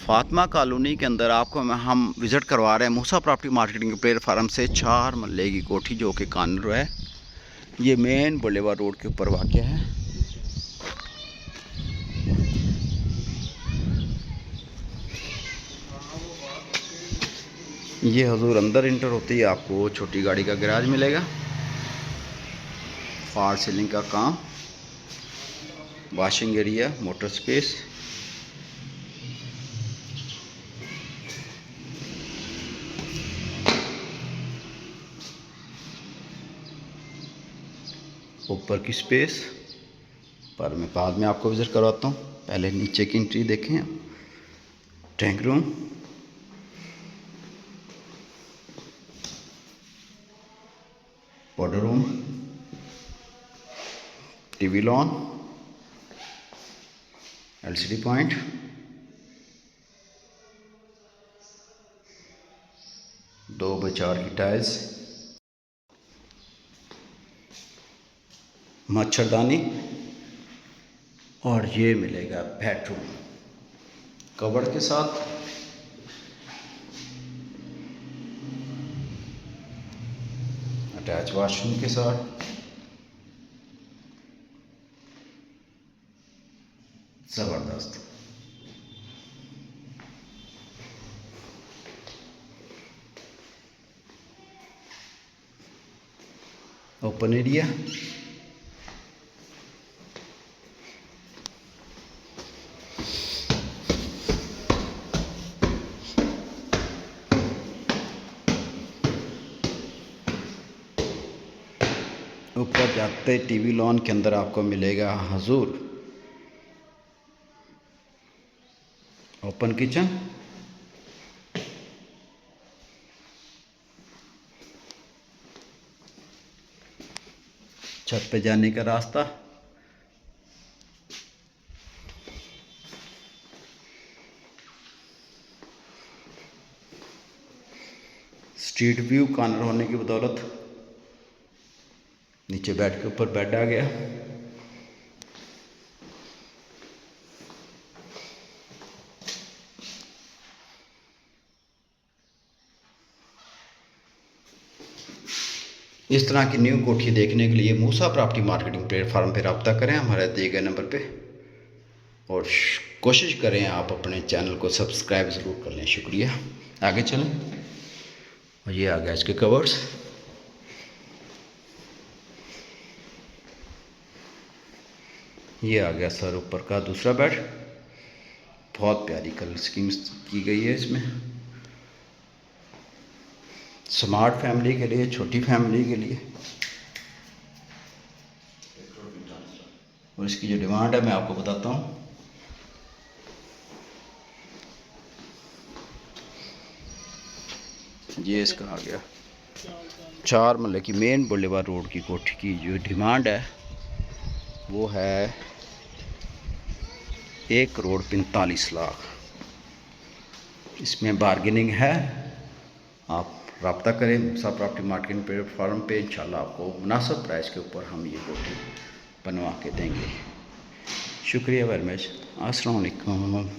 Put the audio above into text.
Fatima colony के अंदर आपको हम विज़िट करवा रहे हैं मूसा प्रॉपर्टी मार्केटिंग प्लेटफार्म से 4 मरले की कोठी जो कि कानर है। ये मेन बुलेवार रोड के ऊपर वाक़या है। ये हजूर अंदर इंटर होती है आपको छोटी गाड़ी का गैराज मिलेगा, फॉल सीलिंग का काम, वॉशिंग एरिया, मोटर स्पेस। ऊपर की स्पेस पर मैं बाद में आपको विज़िट करवाता हूँ। पहले नीचे की एंट्री देखें। Tank room, powder room, TV lawn, LCD point, दो बाई 4 की टाइल्स, मच्छरदानी और ये मिलेगा बेडरूम कबर्ड के साथ। अटैच वॉशरूम के साथ। ज़बरदस्त। ओपन एरिया, ऊपर जाते टीवी लॉन के अंदर आपको मिलेगा हजूर ओपन किचन, छत पे जाने का रास्ता, स्ट्रीट व्यू कॉर्नर होने की बदौलत नीचे बेड के ऊपर बेड आ गया। इस तरह की न्यू कोठी देखने के लिए मूसा प्रॉपर्टी मार्केटिंग प्लेटफार्म पर रब्ता करें हमारे दिए गए नंबर पे, और कोशिश करें आप अपने चैनल को सब्सक्राइब ज़रूर कर लें। शुक्रिया। आगे चलें। और ये आ गया इसके कवर्स। ये आ गया सर ऊपर का दूसरा बेड। बहुत प्यारी कलर स्कीम की गई है इसमें। स्मार्ट फैमिली के लिए, छोटी फैमिली के लिए। और इसकी जो डिमांड है मैं आपको बताता हूँ। ये इसका आ गया 4 मरले की मेन बुलेवार रोड की कोठी की जो डिमांड है वो है 1,45,00,000। इसमें बार्गेनिंग है। आप रब्ता करें मूसा प्रॉपर्टी मार्केटिंग प्लेटफार्म पे। इंशाल्लाह आपको मुनासिब प्राइस के ऊपर हम ये कोठी बनवा के देंगे। शुक्रिया वेरी मच। अस्सलाम वालेकुम।